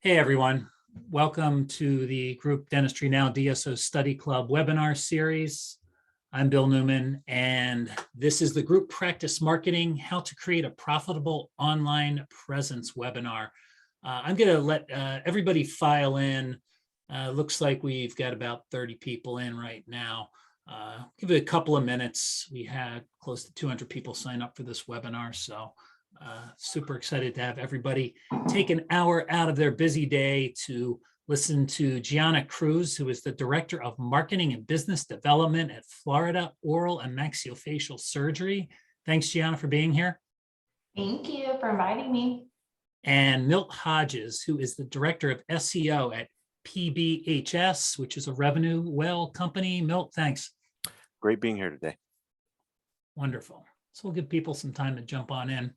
Hey everyone, welcome to the Group Dentistry Now DSO Study Club webinar series. I'm Bill Newman, and this is the Group Practice Marketing, How to Create a Profitable Online Presence webinar. I'm going to let everybody file in. Looks like we've got about 30 people in right now. Give it a couple of minutes. We had close to 200 people sign up for this webinar, so super excited to have everybody take an hour out of their busy day to listen to Gianna Cruz, who is the Director of Marketing and Business Development at Florida Oral and Maxillofacial Surgery. Thanks, Gianna, for being here. Thank you for inviting me. And Milt Hodges, who is the Director of SEO at PBHS, which is a revenue well company. Milt, thanks. Great being here today. Wonderful. So we'll give people some time to jump on in.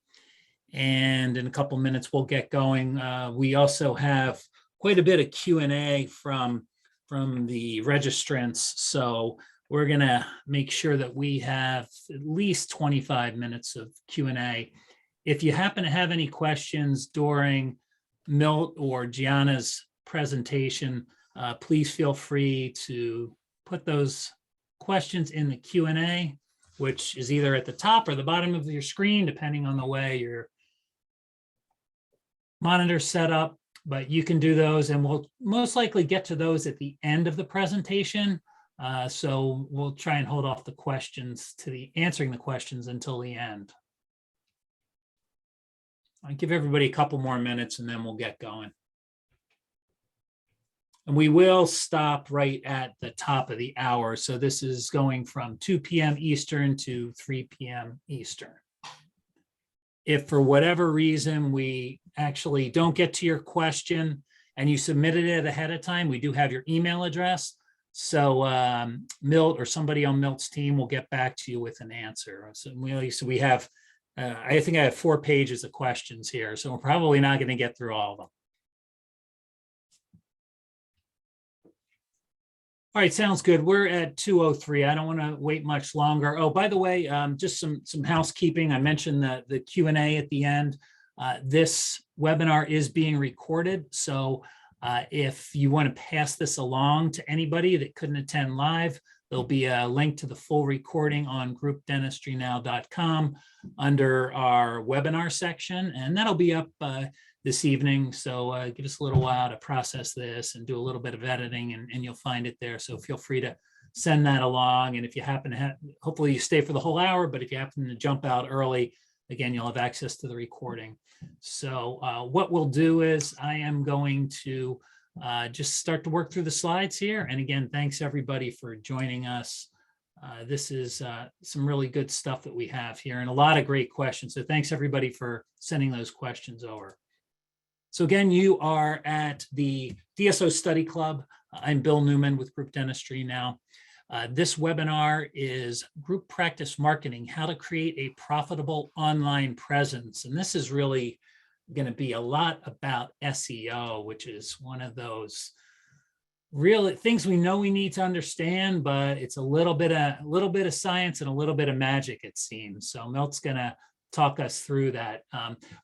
And in a couple minutes, we'll get going. We also have quite a bit of Q&A from the registrants. So we're going to make sure that we have at least 25 minutes of Q&A. If you happen to have any questions during Milt or Gianna's presentation, please feel free to put those questions in the Q&A, which is either at the top or the bottom of your screen, depending on the way your monitor set up, but you can do those, and we'll most likely get to those at the end of the presentation. So we'll try and hold off the questions to the answering the questions until the end. I'll give everybody a couple more minutes and then we'll get going. And we will stop right at the top of the hour. So this is going from 2 p.m. Eastern to 3 p.m. Eastern. If for whatever reason we actually don't get to your question and you submitted it ahead of time, we do have your email address. So Milt or somebody on Milt's team will get back to you with an answer. So we have, I think I have 4 pages of questions here, so we're probably not going to get through all of them. All right, sounds good. We're at 2:03. I don't want to wait much longer. Oh, by the way, just some housekeeping. I mentioned the Q&A at the end. This webinar is being recorded. So if you want to pass this along to anybody that couldn't attend live, there'll be a link to the full recording on groupdentistrynow.com under our webinar section, and that'll be up this evening. So give us a little while to process this and do a little bit of editing, and you'll find it there. So feel free to send that along. And if you happen to have, hopefully you stay for the whole hour, but if you happen to jump out early, again, you'll have access to the recording. So what we'll do is I am going to just start to work through the slides here. And again, thanks everybody for joining us. This is some really good stuff that we have here and a lot of great questions. So thanks everybody for sending those questions over. So again, you are at the DSO Study Club. I'm Bill Newman with Group Dentistry Now. This webinar is Group Practice Marketing, How to Create a Profitable Online Presence. And this is really going to be a lot about SEO, which is one of those really things we know we need to understand, but it's a little bit of science and a little bit of magic, it seems. So Milt's going to talk us through that.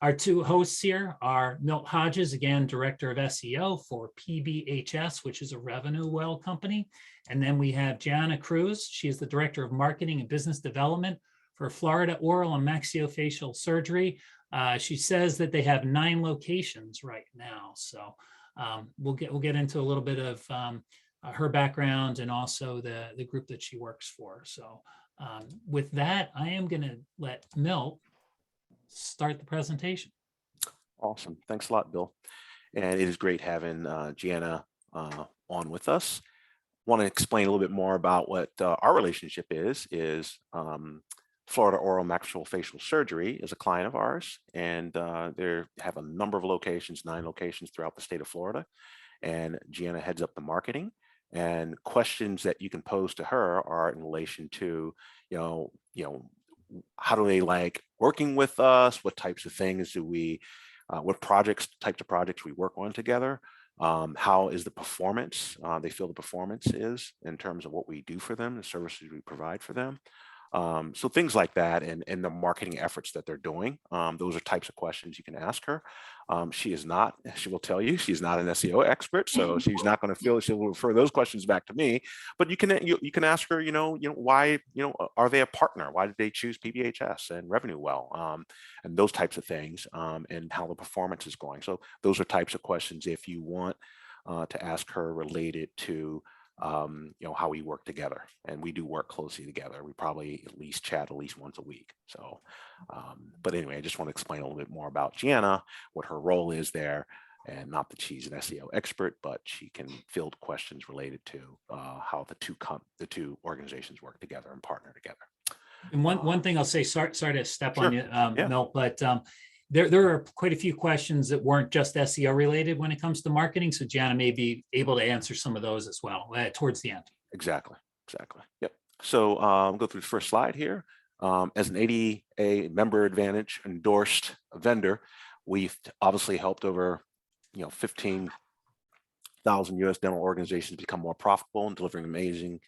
Our 2 hosts here are Milt Hodges, again, Director of SEO for PBHS, which is a revenue well company. And then we have Gianna Cruz. She is the Director of Marketing and Business Development for Florida Oral and Maxillofacial Surgery. She says that they have 9 locations right now. So we'll get into a little bit of her background and also the group that she works for. So with that, I am going to let Milt start the presentation. Awesome. Thanks a lot, Bill. And it is great having Gianna on with us. Want to explain a little bit more about what our relationship is Florida Oral Maxillofacial Surgery is a client of ours, and they have a number of locations, 9 locations throughout the state of Florida. And Gianna heads up the marketing, and questions that you can pose to her are in relation to, how do they like working with us? What types of things do we, what types of projects we work on together? How is the performance? They feel the performance is in terms of what we do for them, the services we provide for them. So things like that, and the marketing efforts that they're doing. Those are types of questions you can ask her. She is not, she will tell you, she's not an SEO expert, so she's not going to feel she'll refer those questions back to me. But you can ask her, why, are they a partner? Why did they choose PBHS and Revenue Well, and those types of things, and how the performance is going. So those are types of questions if you want to ask her related to how we work together, and we do work closely together. We probably at least chat at least once a week. So, but anyway, I just want to explain a little bit more about Gianna, what her role is there, and not that she's an SEO expert, but she can field questions related to how the two organizations work together and partner together. And one thing I'll say, sorry to step on you, Yeah. Milt, but there are quite a few questions that weren't just SEO related when it comes to marketing. So Gianna may be able to answer some of those as well towards the end. Exactly. Yep. So go through the first slide here. As an ADA member advantage endorsed vendor, we've obviously helped over 15,000 US dental organizations become more profitable and delivering amazing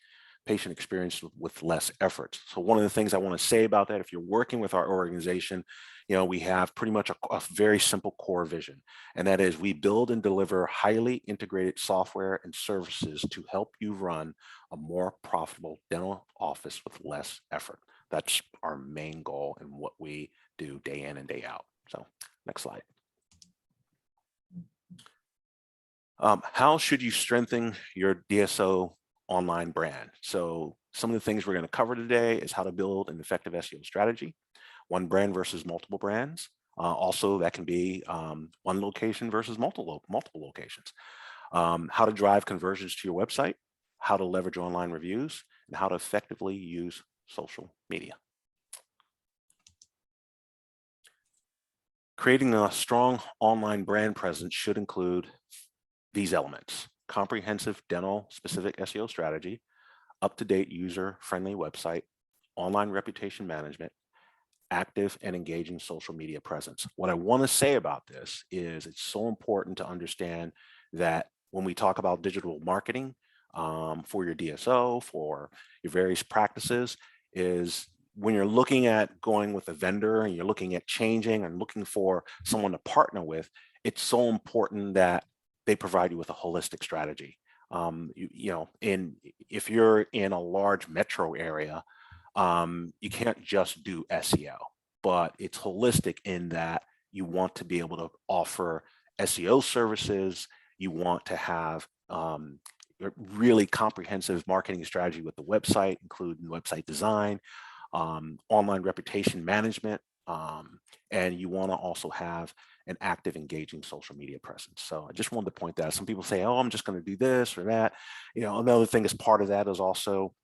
patient experience with less effort. So one of the things I want to say about that, if you're working with our organization, we have pretty much a very simple core vision, and that is we build and deliver highly integrated software and services to help you run a more profitable dental office with less effort. That's our main goal and what we do day in and day out. So next slide. How should you strengthen your DSO online brand? So some of the things we're going to cover today is how to build an effective SEO strategy, one brand versus multiple brands. Also, that can be one location versus multiple locations. How to drive conversions to your website, how to leverage online reviews, and how to effectively use social media. Creating a strong online brand presence should include these elements: comprehensive dental specific SEO strategy, up-to-date user-friendly website, online reputation management, active and engaging social media presence. What I want to say about this is it's so important to understand that when we talk about digital marketing for your DSO, for your various practices, is when you're looking at going with a vendor and you're looking at changing and looking for someone to partner with, it's so important that they provide you with a holistic strategy. If you're in a large metro area, you can't just do SEO, but it's holistic in that you want to be able to offer SEO services. You want to have a really comprehensive marketing strategy with the website, including website design, online reputation management, and you want to also have an active, engaging social media presence. So I just wanted to point that out. Some people say, oh, I'm just going to do this or that. Another thing as part of that is also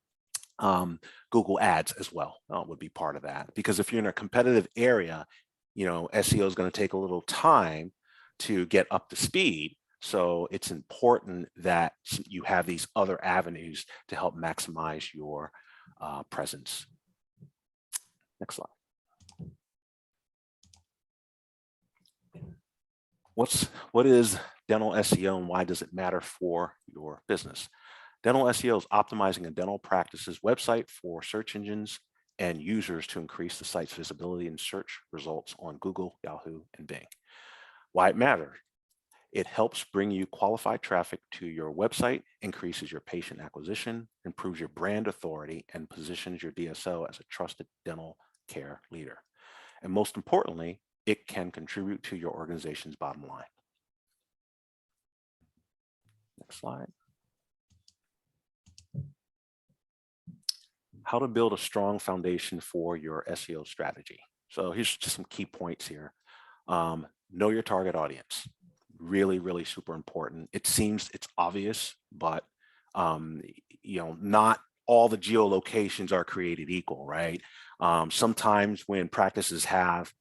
Google Ads as well would be part of that. Because if you're in a competitive area, SEO is going to take a little time to get up to speed. So it's important that you have these other avenues to help maximize your presence. Next slide. What is dental SEO and why does it matter for your business? Dental SEO is optimizing a dental practice's website for search engines and users to increase the site's visibility and search results on Google, Yahoo, and Bing. Why it matters? It helps bring you qualified traffic to your website, increases your patient acquisition, improves your brand authority, and positions your DSO as a trusted dental care leader. And most importantly, it can contribute to your organization's bottom line. Next slide. How to build a strong foundation for your SEO strategy. So here's just some key points here. Know your target audience. Really, really super important. It seems it's obvious, but not all the geolocations are created equal, right? Sometimes when practices have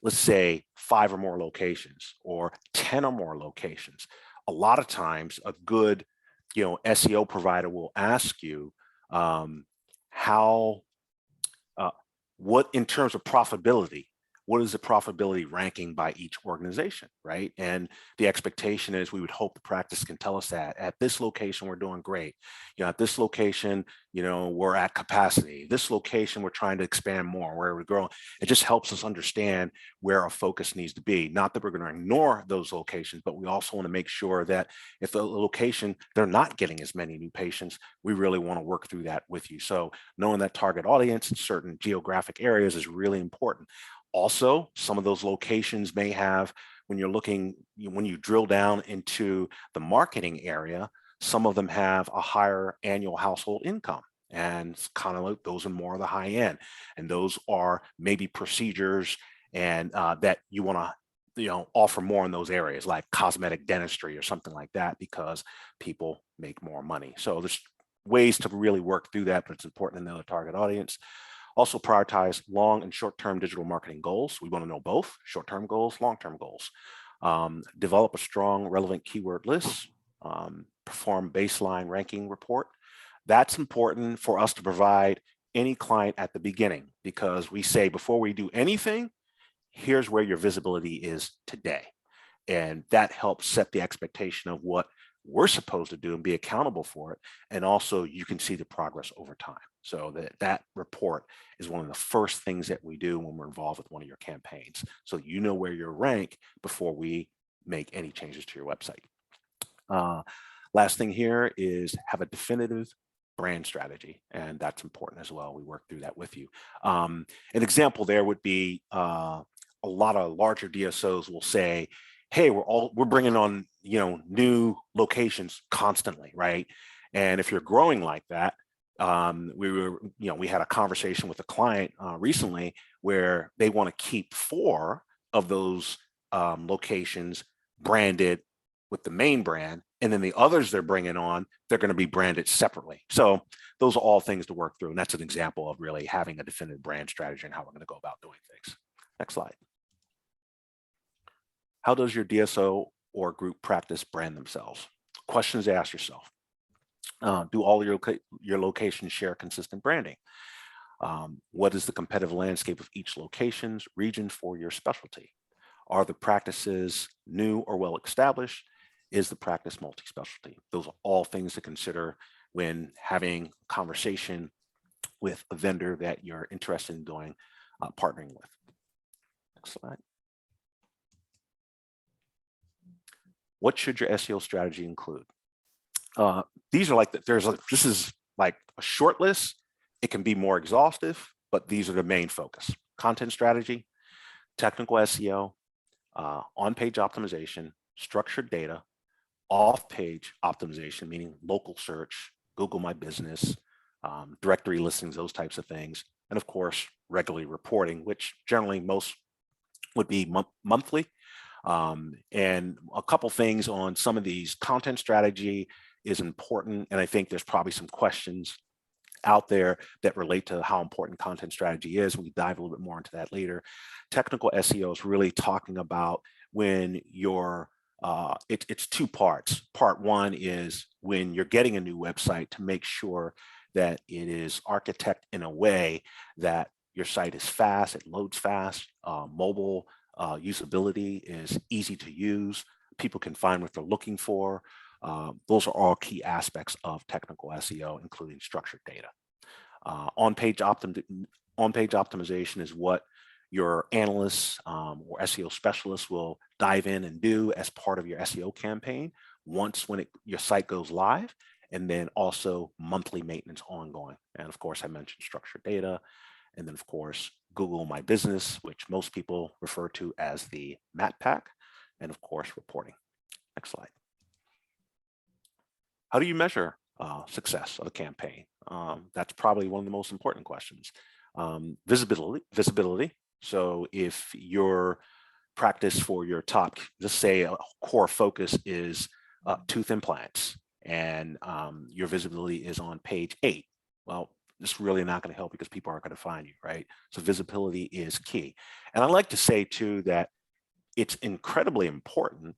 let's say 5 or more locations or 10 or more locations, a lot of times a good SEO provider will ask you what in terms of profitability, what is the profitability ranking by each organization, right? And the expectation is we would hope the practice can tell us that at this location, we're doing great. You know, at this location, you know, we're at capacity. This location, we're trying to expand more, where we're growing. It just helps us understand where our focus needs to be. Not that we're going to ignore those locations, but we also want to make sure that if the location, they're not getting as many new patients, we really want to work through that with you. So knowing that target audience in certain geographic areas is really important. Also, some of those locations may have, when you're looking, when you drill down into the marketing area, some of them have a higher annual household income. And it's kind of like those are more of the high end. And those are maybe procedures and that you want to, you know, offer more in those areas like cosmetic dentistry or something like that, because people make more money. So there's ways to really work through that, but it's important to know the target audience. Also prioritize long and short-term digital marketing goals. We want to know both short-term goals, long-term goals. Develop a strong, relevant keyword list. Perform baseline ranking report. That's important for us to provide any client at the beginning, because we say before we do anything, here's where your visibility is today. And that helps set the expectation of what we're supposed to do and be accountable for it. And also you can see the progress over time. So that report is one of the first things that we do when we're involved with one of your campaigns. So you know where you're ranked before we make any changes to your website. Last thing here is have a definitive brand strategy, and that's important as well. We work through that with you. An example there would be a lot of larger DSOs will say, hey, we're bringing on, you know, new locations constantly, right? And if you're growing like that, we had a conversation with a client recently where they want to keep 4 of those locations branded with the main brand, and then the others they're bringing on, they're going to be branded separately. So those are all things to work through, and that's an example of really having a definitive brand strategy and how we're going to go about doing things. Next slide. How does your DSO or group practice brand themselves? Questions to ask yourself. Do all your locations share consistent branding? What is the competitive landscape of each location's region for your specialty? Are the practices new or well established? Is the practice multi-specialty? Those are all things to consider when having a conversation with a vendor that you're interested in doing partnering with. Next slide. What should your SEO strategy include? These are like, this is like a short list. It can be more exhaustive, but these are the main focus. Content strategy, technical SEO, on-page optimization, structured data, off-page optimization, meaning local search, Google My Business, directory listings, those types of things. And of course, regularly reporting, which generally most would be monthly. And a couple things on some of these. Content strategy is important, and I think there's probably some questions out there that relate to how important content strategy is. We dive a little bit more into that later. Technical SEO is really talking about when you're it's 2 parts. Part 1 is when you're getting a new website to make sure that it is architected in a way that your site is fast, it loads fast, mobile usability is easy to use, people can find what they're looking for. Those are all key aspects of technical SEO, including structured data. On-page optimization is what your analysts or SEO specialists will dive in and do as part of your SEO campaign once when your site goes live, and then also monthly maintenance ongoing. And of course, I mentioned structured data, and then of course, Google My Business, which most people refer to as the MAT pack, and of course, reporting. Next slide. How do you measure success of a campaign? That's probably one of the most important questions. Visibility. So if your practice for your top, just say a core focus is tooth implants, and your visibility is on page 8, well, it's really not going to help because people aren't going to find you, right? So visibility is key. And I like to say too that it's incredibly important,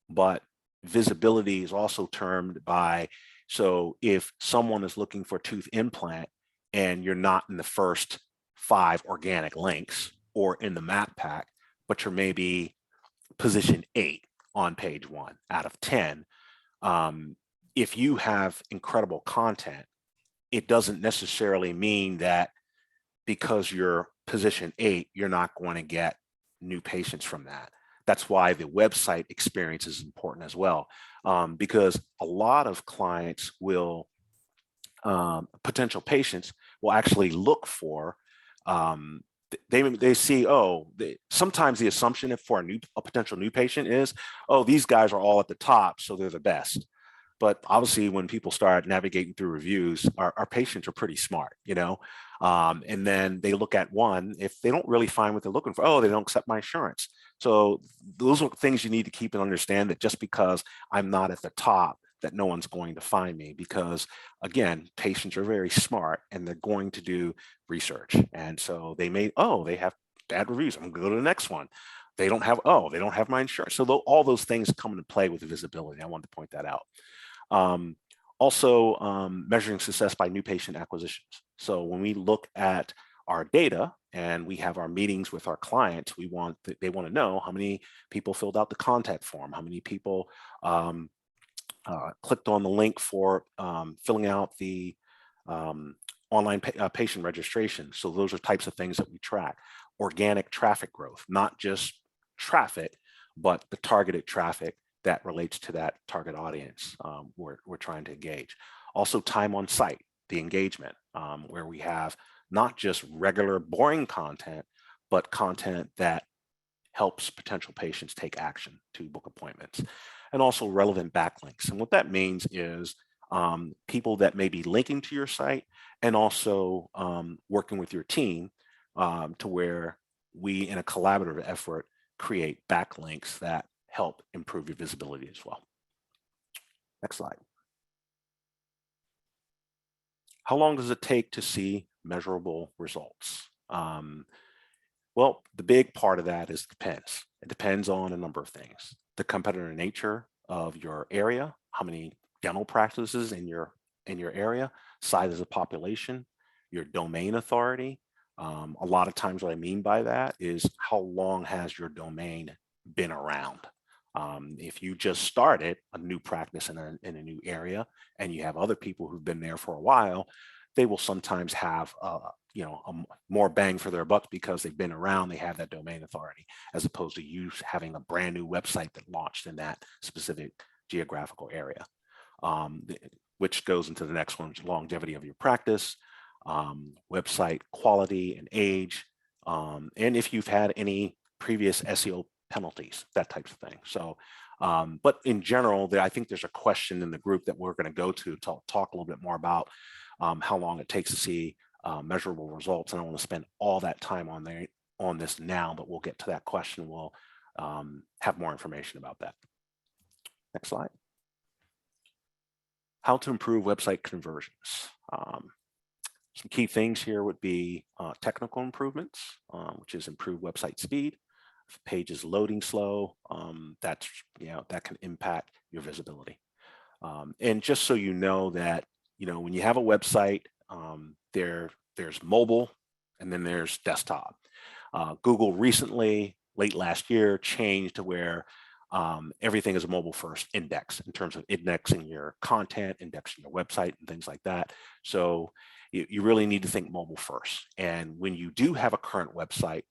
but visibility is also termed by, so if someone is looking for tooth implant and you're not in the first 5 organic links, or in the map pack, but you're maybe position 8 on page 1 out of 10. If you have incredible content, it doesn't necessarily mean that because you're position 8, you're not going to get new patients from that. That's why the website experience is important as well, because a lot of clients will, potential patients will actually look for, they see, sometimes the assumption for a potential new patient is, oh, these guys are all at the top, so they're the best. But obviously, when people start navigating through reviews, our patients are pretty smart, and then they look at one, if they don't really find what they're looking for, oh, they don't accept my insurance. So those are things you need to keep and understand, that just because I'm not at the top, that no one's going to find me, because again, patients are very smart and they're going to do research. And so they may, they have bad reviews, I'm gonna go to the next one. They don't have my insurance. So all those things come into play with the visibility. I wanted to point that out. Also, measuring success by new patient acquisitions. So when we look at our data and we have our meetings with our clients, they want to know how many people filled out the contact form, how many people clicked on the link for filling out the online patient registration. So those are types of things that we track. Organic traffic growth, not just traffic, but the targeted traffic that relates to that target audience we're trying to engage. Also, time on site, the engagement, where we have not just regular boring content, but content that helps potential patients take action to book appointments. And also relevant backlinks. And what that means is people that may be linking to your site, and also working with your team to where we, in a collaborative effort, create backlinks that help improve your visibility as well. Next slide. How long does it take to see measurable results? Well, the big part of that is depends. It depends on a number of things. The competitor nature of your area, how many dental practices in your area, size of the population, your domain authority. A lot of times what I mean by that is how long has your domain been around? If you just started a new practice in a new area and you have other people who've been there for a while, they will sometimes have a more bang for their buck because they've been around, they have that domain authority, as opposed to you having a brand new website that launched in that specific geographical area, which goes into the next one, longevity of your practice, website quality and age, and if you've had any previous SEO penalties, that type of thing. So, but in general, I think there's a question in the group that we're going to go to talk a little bit more about how long it takes to see measurable results. And I want to spend all that time on this now, but we'll get to that question. We'll have more information about that. Next slide. How to improve website conversions. Some key things here would be technical improvements, which is improved website speed. If the page is loading slow, that can impact your visibility. And just so you know that, when you have a website, there's mobile and then there's desktop. Google recently, late last year, changed to where everything is a mobile first index in terms of indexing your content, indexing your website and things like that. So you really need to think mobile first. And when you do have a current website,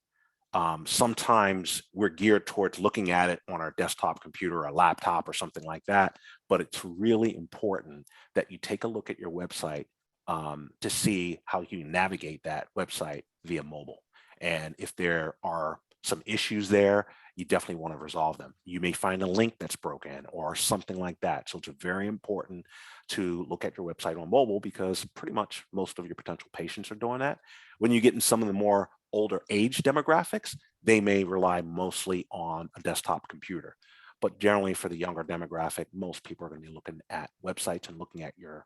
sometimes we're geared towards looking at it on our desktop computer or a laptop or something like that. But it's really important that you take a look at your website to see how you navigate that website via mobile. And if there are some issues there, you definitely want to resolve them. You may find a link that's broken or something like that. So it's very important to look at your website on mobile, because pretty much most of your potential patients are doing that. When you get in some of the more older age demographics, they may rely mostly on a desktop computer. But generally for the younger demographic, most people are going to be looking at websites and looking at your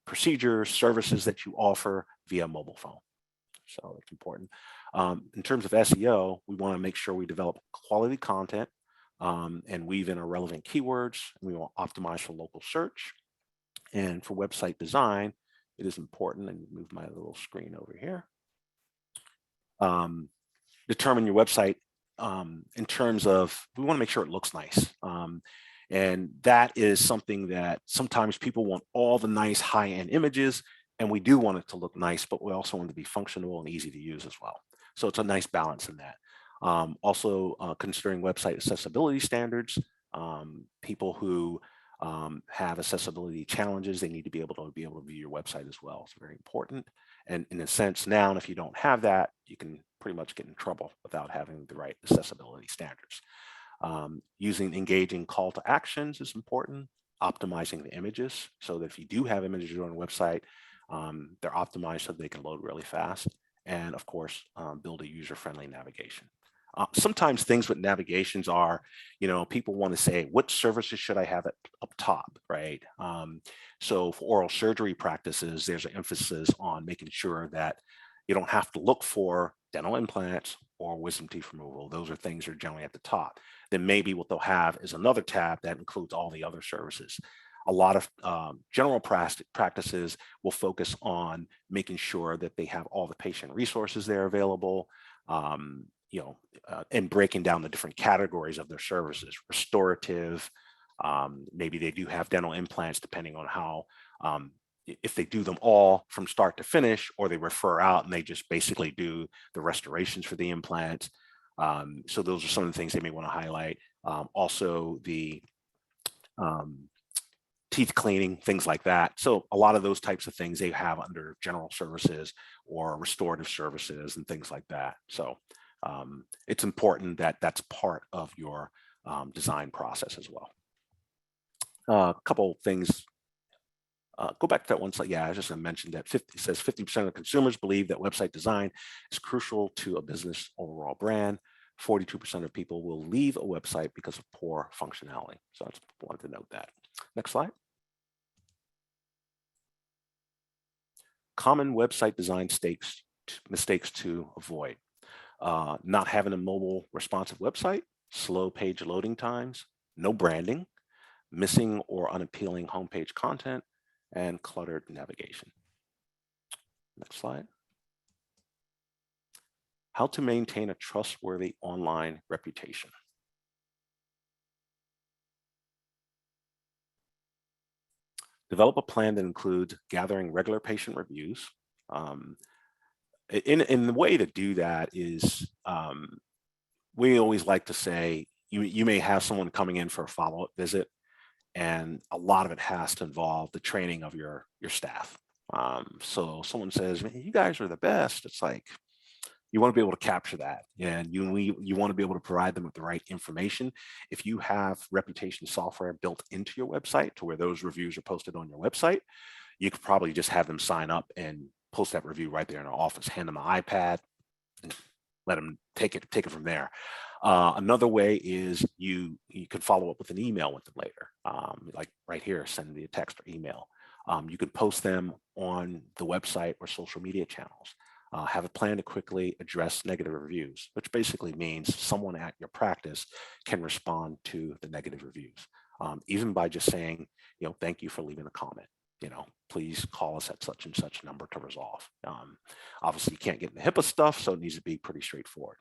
procedures, services that you offer via mobile phone. So it's important. In terms of SEO, we want to make sure we develop quality content and weave in our relevant keywords. We will optimize for local search. And for website design, it is important, and move my little screen over here. It determine your website in terms of, we want to make sure it looks nice. And that is something that sometimes people want all the nice high-end images, and we do want it to look nice, but we also want it to be functional and easy to use as well. So it's a nice balance in that. Also considering website accessibility standards. People who have accessibility challenges, they need to be able to view your website as well. It's very important. And in a sense now, if you don't have that, you can pretty much get in trouble without having the right accessibility standards. Using engaging call to actions is important. Optimizing the images so that if you do have images on a website, they're optimized so they can load really fast. And of course, build a user-friendly navigation. Sometimes things with navigations are, people want to say, what services should I have up top, right? So for oral surgery practices, there's an emphasis on making sure that you don't have to look for dental implants or wisdom teeth removal. Those are things that are generally at the top. Then maybe what they'll have is another tab that includes all the other services. A lot of general practices will focus on making sure that they have all the patient resources there available, and breaking down the different categories of their services. Restorative, maybe they do have dental implants depending on how, if they do them all from start to finish, or they refer out and they just basically do the restorations for the implants. So those are some of the things they may want to highlight. Also the teeth cleaning, things like that. So a lot of those types of things they have under general services or restorative services and things like that. So it's important that that's part of your design process as well. A couple things. Go back to that one slide. Yeah, I was just going to mention that it says 50% of consumers believe that website design is crucial to a business overall brand. 42% of people will leave a website because of poor functionality. So I just wanted to note that. Next slide. Common website design mistakes to avoid. Not having a mobile responsive website, slow page loading times, no branding, missing or unappealing homepage content, and cluttered navigation. Next slide. How to maintain a trustworthy online reputation. Develop a plan that includes gathering regular patient reviews. In the way to do that is, we always like to say, you may have someone coming in for a follow-up visit, and a lot of it has to involve the training of your staff. So someone says, man, you guys are the best. It's like, you want to be able to capture that, and you want to be able to provide them with the right information. If you have reputation software built into your website to where those reviews are posted on your website, you could probably just have them sign up and post that review right there in our office, hand them an iPad, and let them take it from there. Another way is you could follow up with an email with them later, like right here, send me a text or email. You could post them on the website or social media channels. Have a plan to quickly address negative reviews, which basically means someone at your practice can respond to the negative reviews, even by just saying, thank you for leaving a comment. Please call us at such and such number to resolve. Obviously, you can't get in the HIPAA stuff, so it needs to be pretty straightforward.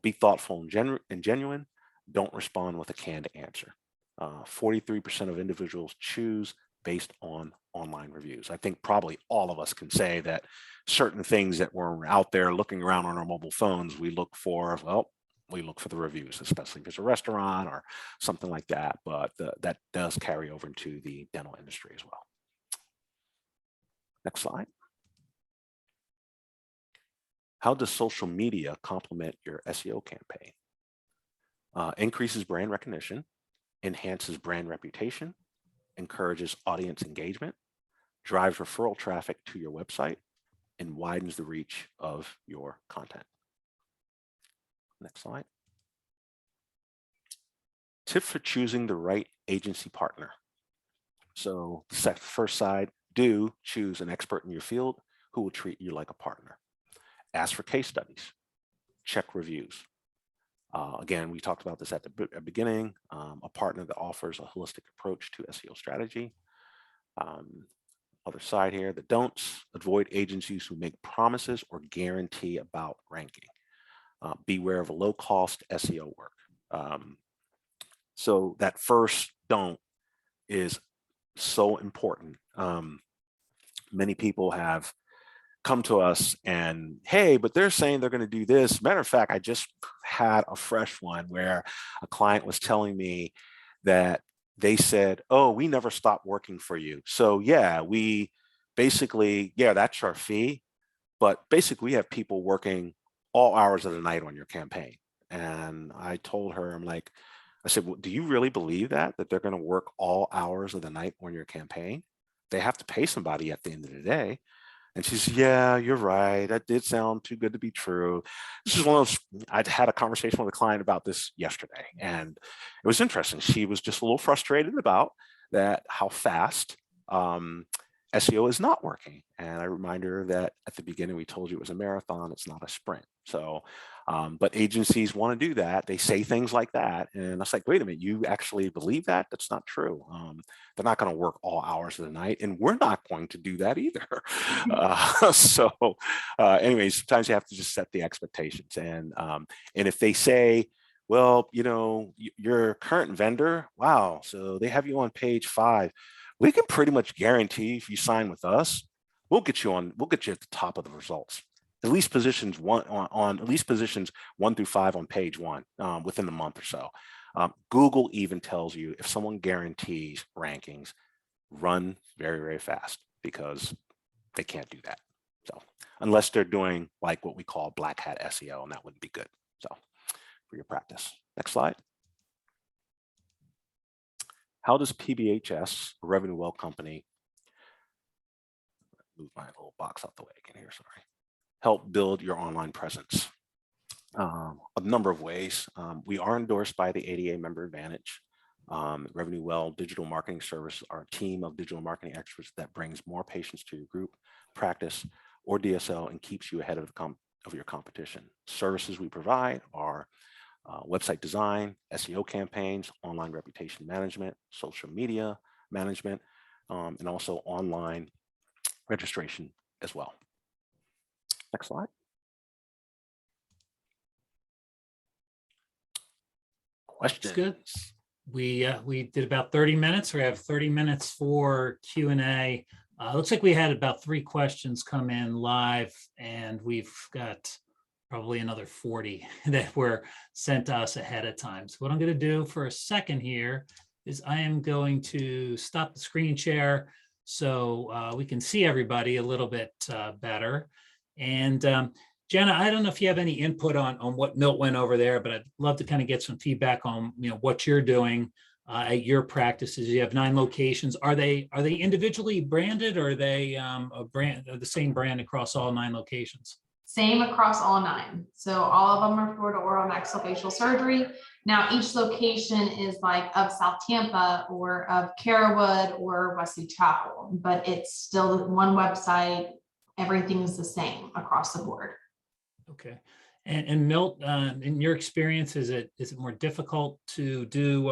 Be thoughtful and genuine. Don't respond with a canned answer. 43% of individuals choose based on online reviews. I think probably all of us can say that certain things that we're out there looking around on our mobile phones, we look for the reviews, especially if it's a restaurant or something like that, but that does carry over into the dental industry as well. Next slide. How does social media complement your SEO campaign? Increases brand recognition, enhances brand reputation, encourages audience engagement, drives referral traffic to your website, and widens the reach of your content. Next slide. Tip for choosing the right agency partner. So the first side, do choose an expert in your field who will treat you like a partner. Ask for case studies. Check reviews. Again, we talked about this at the beginning, a partner that offers a holistic approach to SEO strategy. Other side here, the don'ts: avoid agencies who make promises or guarantee about ranking. beware of low-cost SEO work. So that first don't is so important. Many people have come to us and, hey, but they're saying they're going to do this. Matter of fact, I just had a fresh one where a client was telling me that they said, oh, we never stopped working for you. So yeah, we basically, yeah, that's our fee. But basically we have people working all hours of the night on your campaign. And I told her, I said, well, do you really believe that they're going to work all hours of the night on your campaign? They have to pay somebody at the end of the day. And she said, yeah, you're right. That did sound too good to be true. This is one of those, I'd had a conversation with a client about this yesterday, and it was interesting. She was just a little frustrated about that, how fast SEO is not working. And I remind her that at the beginning, we told you it was a marathon, it's not a sprint. So, but agencies want to do that. They say things like that. And I was like, wait a minute, you actually believe that? That's not true. They're not going to work all hours of the night, and we're not going to do that either. Anyways, sometimes you have to just set the expectations. And if they say, well, you know, your current vendor, wow, so they have you on page 5. We can pretty much guarantee if you sign with us, we'll get you at the top of the results. At least positions at least positions 1 through 5 on page 1 within the month or so. Google even tells you if someone guarantees rankings, run very, very fast, because they can't do that. So unless they're doing like what we call black hat SEO, and that wouldn't be good. So for your practice. Next slide. How does PBHS, a revenue well company, move my little box out the way again here, sorry, help build your online presence? A number of ways. We are endorsed by the ADA Member Advantage. Revenue Well Digital Marketing Service, our team of digital marketing experts that brings more patients to your group, practice, or DSO, and keeps you ahead of your competition. Services we provide are website design, SEO campaigns, online reputation management, social media management, and also online registration as well. Next slide. Questions? Good. We did about 30 minutes. We have 30 minutes for Q&A. Looks like we had about 3 questions come in live, and we've got probably another 40 that were sent to us ahead of time. So what I'm going to do for a second here is I am going to stop the screen share so we can see everybody a little bit better. And Jenna, I don't know if you have any input on what Milt went over there, but I'd love to kind of get some feedback on what you're doing at your practices. You have 9 locations. Are they individually branded, or are they the same brand across all 9 locations? Same across all 9. So all of them are Florida Oral Maxillofacial Surgery. Now each location is like of South Tampa or of Carrollwood or Wesley Chapel, but it's still one website. Everything's the same across the board. Okay. And Milt, in your experience, is it more difficult to do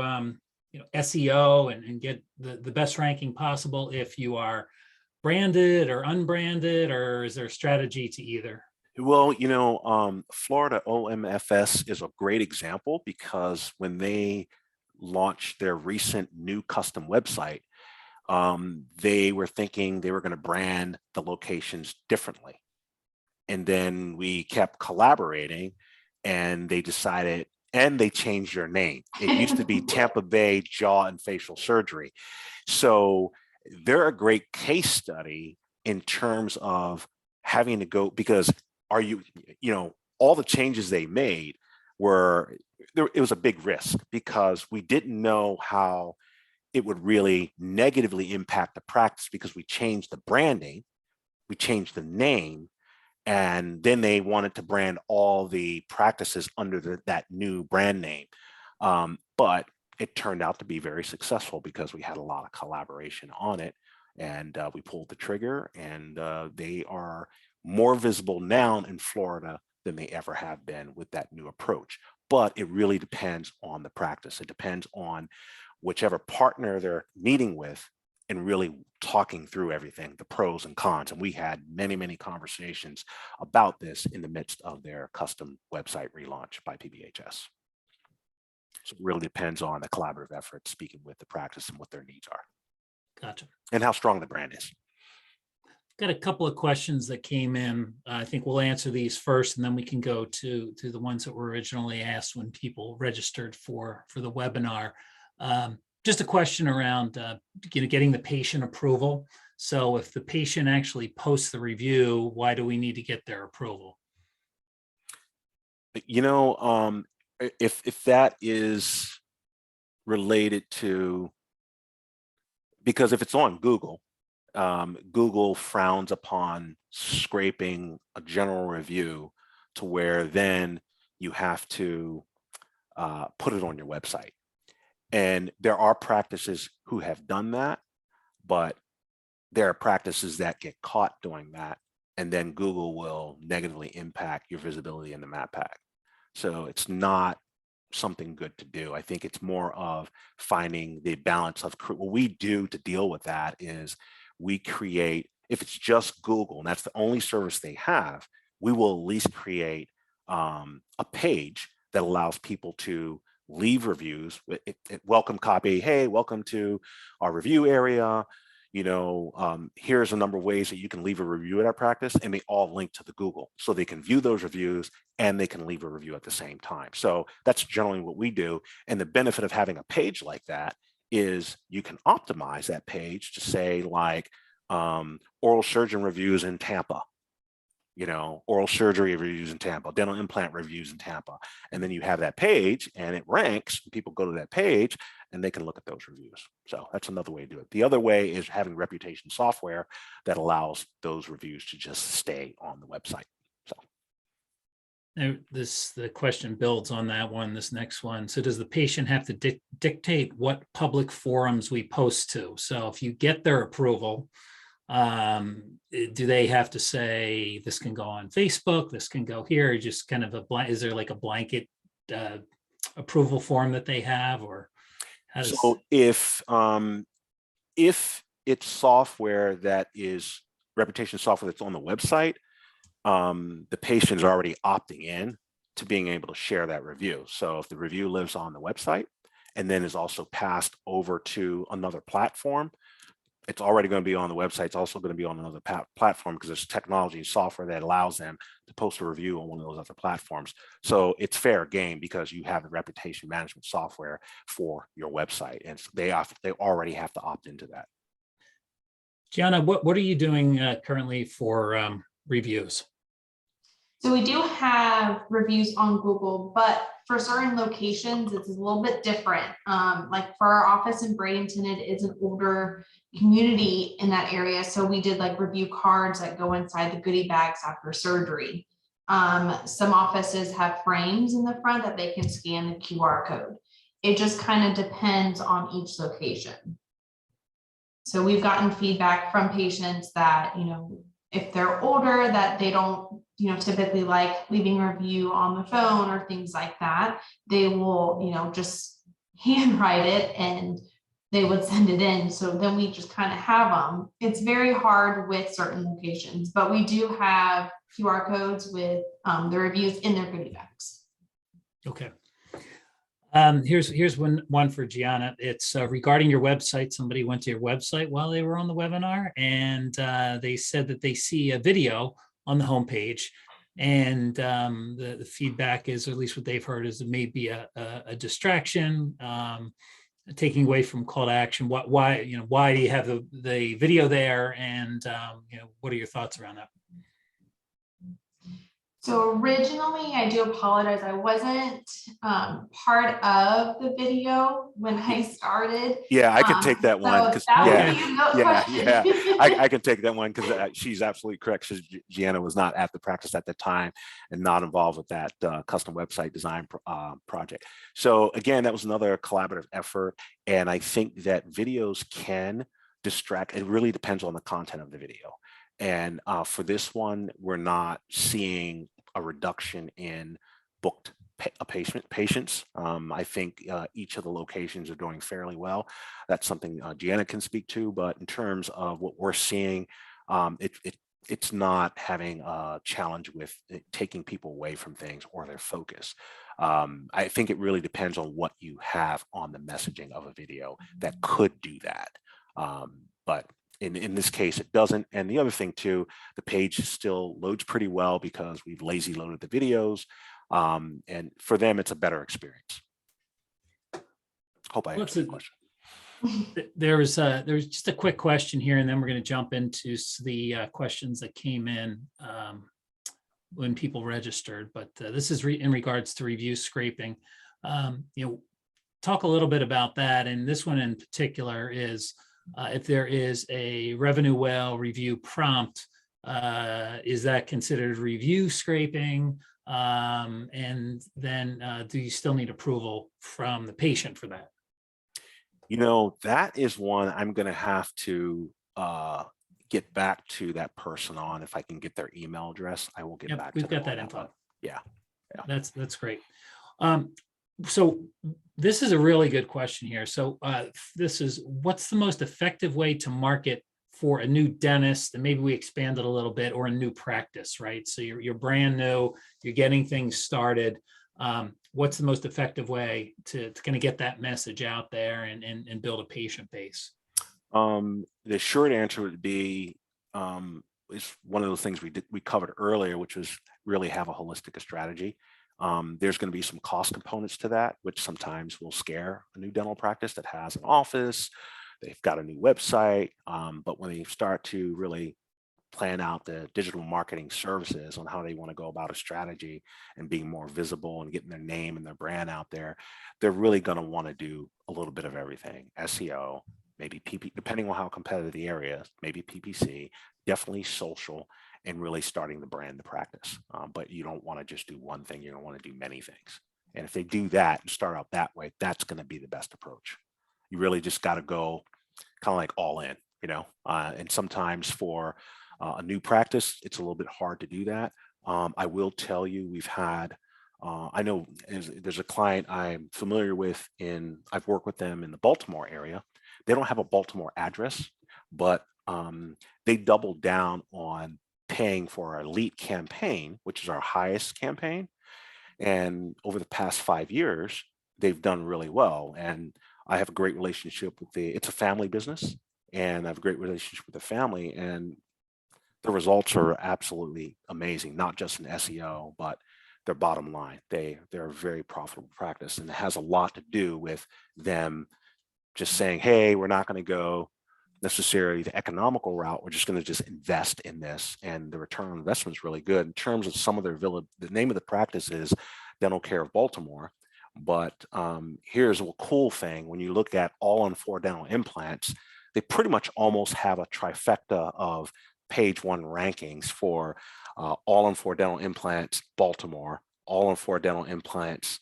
SEO and get the best ranking possible if you are branded or unbranded, or is there a strategy to either? Well, Florida OMFS is a great example, because when they launched their recent new custom website, they were thinking they were going to brand the locations differently. And then we kept collaborating, and they decided, and they changed their name. It used to be Tampa Bay Jaw and Facial Surgery. So they're a great case study in terms of having to go, because all the changes they made it was a big risk, because we didn't know how it would really negatively impact the practice, because we changed the branding, we changed the name, and then they wanted to brand all the practices under that new brand name. But it turned out to be very successful, because we had a lot of collaboration on it, and we pulled the trigger, and they are more visible now in Florida than they ever have been with that new approach. But it really depends on the practice. It depends on whichever partner they're meeting with, and really talking through everything, the pros and cons. And we had many, many conversations about this in the midst of their custom website relaunch by PBHS. So it really depends on the collaborative effort, speaking with the practice and what their needs are. Gotcha. And how strong the brand is. Got a couple of questions that came in. I think we'll answer these first, and then we can go to the ones that were originally asked when people registered for the webinar. Just a question around getting the patient approval. So if the patient actually posts the review, why do we need to get their approval? You know, if that is related to, because if it's on Google, Google frowns upon scraping a general review to where then you have to put it on your website. And there are practices who have done that, but there are practices that get caught doing that, and then Google will negatively impact your visibility in the map pack. So it's not something good to do. I think it's more of finding the balance of what we do to deal with that is we create, if it's just Google and that's the only service they have, we will at least create a page that allows people to leave reviews with welcome copy. Hey, welcome to our review area. You know, here's a number of ways that you can leave a review at our practice, and they all link to the Google, so they can view those reviews and they can leave a review at the same time. So that's generally what we do. And the benefit of having a page like that is you can optimize that page to say like oral surgeon reviews in Tampa, you know, oral surgery reviews in Tampa, dental implant reviews in Tampa. And then you have that page and it ranks, and people go to that page and they can look at those reviews. So that's another way to do it. The other way is having reputation software that allows those reviews to just stay on the website. So Now, the question builds on that one, this next one. So does the patient have to dictate what public forums we post to? So if you get their approval, do they have to say this can go on Facebook, this can go here, just kind of is there like a blanket approval form that they have, or how does... So if it's software that is reputation software that's on the website, the patient is already opting in to being able to share that review. So if the review lives on the website and then is also passed over to another platform, it's already going to be on the website. It's also going to be on another platform because there's technology and software that allows them to post a review on one of those other platforms. So it's fair game because you have the reputation management software for your website, and they already have to opt into that. Gianna, what are you doing currently for reviews? So we do have reviews on Google, but for certain locations, it's a little bit different. Like for our office in Bradenton, it is an older community in that area. So we did like review cards that go inside the goodie bags after surgery. Some offices have frames in the front that they can scan the QR code. It just kind of depends on each location. So we've gotten feedback from patients that, you know, if they're older, that they don't, you know, typically like leaving a review on the phone or things like that. They will, you know, just handwrite it and they would send it in. So then we just kind of have them. It's very hard with certain locations, but we do have QR codes with the reviews in their goodie bags. Okay. Here's one for Gianna. It's regarding your website. Somebody went to your website while they were on the webinar, and they said that they see a video on the homepage, and the feedback is, or at least what they've heard, is it may be a distraction, taking away from call to action. Why do you have the video there, and what are your thoughts around that? So originally, I do apologize, I wasn't part of the video when I started. Yeah, I can take that one. So that I can take that one because she's absolutely correct. Gianna was not at the practice at the time and not involved with that custom website design project. So again, that was another collaborative effort. And I think that videos can distract. It really depends on the content of the video. And for this one, we're not seeing a reduction in booked patients. I think each of the locations are doing fairly well. That's something Gianna can speak to, but in terms of what we're seeing, it's not having a challenge with taking people away from things or their focus. I think it really depends on what you have on the messaging of a video that could do that. But in this case, it doesn't. And the other thing too, the page still loads pretty well because we've lazy loaded the videos. And for them, it's a better experience. Hope I answered the question. There's just a quick question here, and then we're going to jump into the questions that came in when people registered. But this is in regards to review scraping. Talk a little bit about that. And this one in particular is if there is a revenue well review prompt, is that considered review scraping? And then do you still need approval from the patient for that? That is one I'm going to have to get back to that person on. If I can get their email address, I will get back to them. We've got that info. Yeah. That's great. So this is a really good question here. So this is, what's the most effective way to market for a new dentist? And maybe we expand it a little bit, or a new practice, right? So you're brand new, you're getting things started. What's the most effective way to kind of get that message out there and build a patient base? The short answer would be, is one of those things we covered earlier, which was really have a holistic strategy. There's going to be some cost components to that, which sometimes will scare a new dental practice that has an office, they've got a new website, but when they start to really plan out the digital marketing services on how they want to go about a strategy and being more visible and getting their name and their brand out there, they're really going to want to do a little bit of everything. SEO, maybe PP, depending on how competitive the area is, maybe PPC, definitely social, and really starting to brand the practice. But you don't want to just do one thing, you don't want to do many things. And if they do that and start out that way, that's going to be the best approach. You really just got to go kind of like all in, and sometimes for a new practice, it's a little bit hard to do that. I will tell you, we've had, I know there's a client I'm familiar with I've worked with them in the Baltimore area. They don't have a Baltimore address, but they doubled down on paying for our elite campaign, which is our highest campaign. And over the past 5 years, they've done really well. And I have a great relationship with it's a family business, and I have a great relationship with the family, and the results are absolutely amazing, not just in SEO, but their bottom line. They're a very profitable practice, and it has a lot to do with them just saying, hey, we're not going to go necessarily the economical route. We're just going to just invest in this, and the return on investment is really good. In terms of some of their the name of the practice is Dental Care of Baltimore. But here's a cool thing. When you look at All-on-4 dental implants, they pretty much almost have a trifecta of page 1 rankings for All-on-4 dental implants Baltimore, All-on-4 dental implants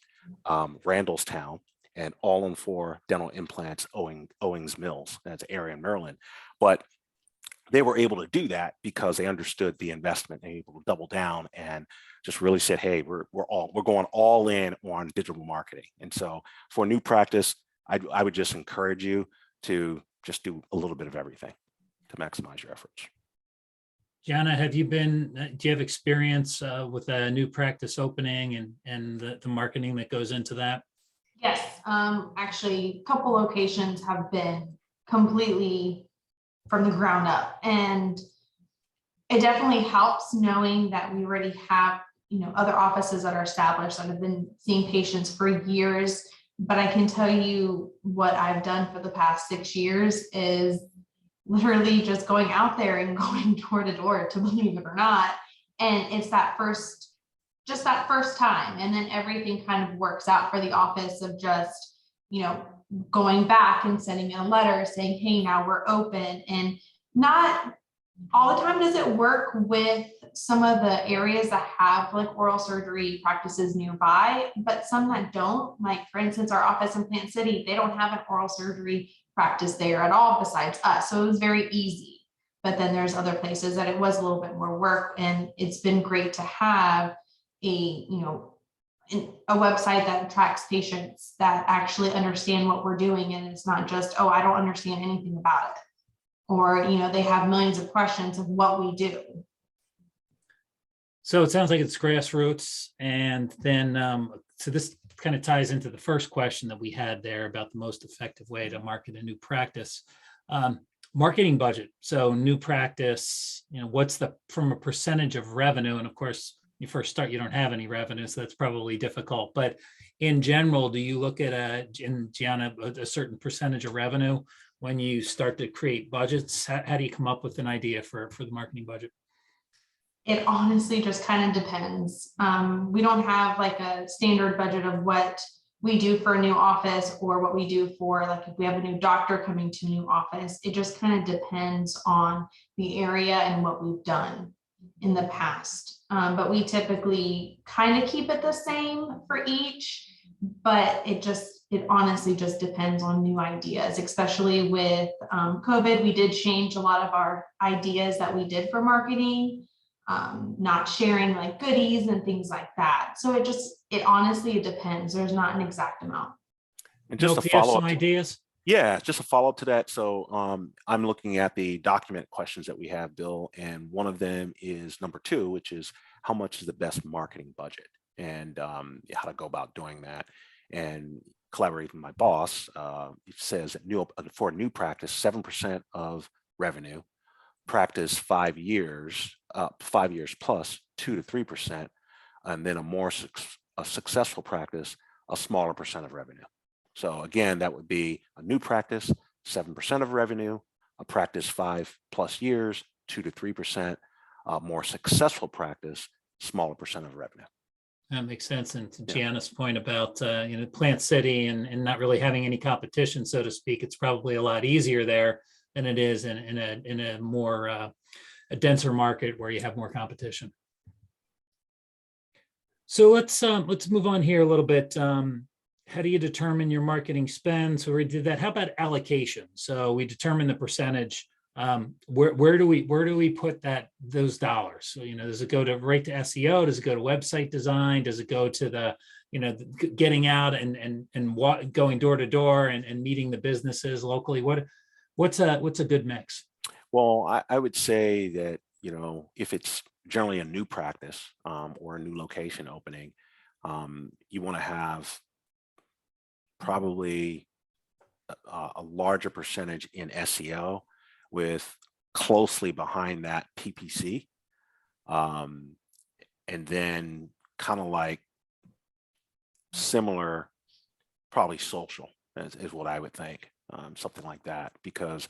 Randallstown, and All-on-4 dental implants Owings Mills. That's area in Maryland. But they were able to do that because they understood the investment. They were able to double down and just really said, hey, we're going all in on digital marketing. And so for a new practice, I would just encourage you to just do a little bit of everything to maximize your efforts. Gianna, do you have experience with a new practice opening and the marketing that goes into that? Yes, actually, a couple locations have been completely from the ground up, and it definitely helps knowing that we already have, other offices that are established that have been seeing patients for years. But I can tell you what I've done for the past 6 years is literally just going out there and going door to door, to believe it or not. And it's just that first time. And then everything kind of works out for the office of just, going back and sending in a letter saying, hey, now we're open. And not all the time does it work with some of the areas that have like oral surgery practices nearby, but some that don't. Like, for instance, our office in Plant City, they don't have an oral surgery practice there at all besides us. So it was very easy. But then there's other places that it was a little bit more work, and it's been great to have a a website that attracts patients that actually understand what we're doing. And it's not just, oh, I don't understand anything about it. Or, they have millions of questions of what we do. So it sounds like it's grassroots. And then, so this kind of ties into the first question that we had there about the most effective way to market a new practice. Marketing budget. So new practice, what's from a percentage of revenue? And of course, you first start, you don't have any revenue, so that's probably difficult. But in general, do you look at Gianna, a certain percentage of revenue when you start to create budgets? How do you come up with an idea for the marketing budget? It honestly just kind of depends. We don't have like a standard budget of what we do for a new office or what we do for, like, if we have a new doctor coming to a new office. It just kind of depends on the area and what we've done in the past. But we typically kind of keep it the same for each, but it honestly just depends on new ideas, especially with COVID. We did change a lot of our ideas that we did for marketing, not sharing like goodies and things like that. So it honestly depends. There's not an exact amount. And just Bill, a follow up. Ideas? Yeah, just a follow up to that. So I'm looking at the document questions that we have, Bill, and one of them is number 2, which is how much is the best marketing budget, and how to go about doing that. And collaborating with my boss, it says that for a new practice, 7% of revenue, practice 5 years, 5 years plus 2 to 3%, and then a successful practice, a smaller percent of revenue. So again, that would be a new practice, 7% of revenue, a practice 5+ years, 2 to 3%, more successful practice, smaller percent of revenue. That makes sense. And to Gianna's point about Plant City and not really having any competition, so to speak, it's probably a lot easier there than it is in a more a denser market where you have more competition. So let's move on here a little bit. How do you determine your marketing spend? So we did that. How about allocation? So we determine the percentage. Where do we put those dollars? So, does it go right to SEO? Does it go to website design? Does it go to the getting out and going door to door and meeting the businesses locally? What's a good mix? Well, I would say that, if it's generally a new practice or a new location opening, you want to have probably a larger percentage in SEO with closely behind that PPC. And then kind of like similar, probably social is what I would think, something like that, because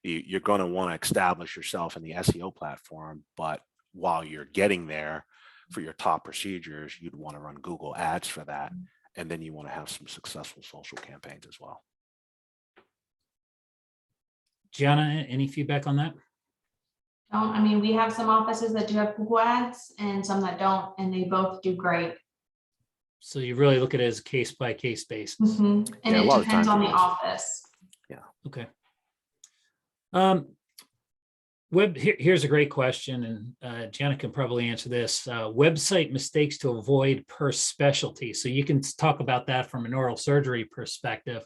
you're going to want to establish yourself in the SEO platform, but while you're getting there for your top procedures, you'd want to run Google ads for that. And then you want to have some successful social campaigns as well. Gianna, any feedback on that? We have some offices that do have Google ads and some that don't, and they both do great. So you really look at it as a case by case basis. Mm-hmm. And it depends on the office. Yeah. Okay. Here's a great question, and Gianna can probably answer this. Website mistakes to avoid per specialty. So you can talk about that from an oral surgery perspective,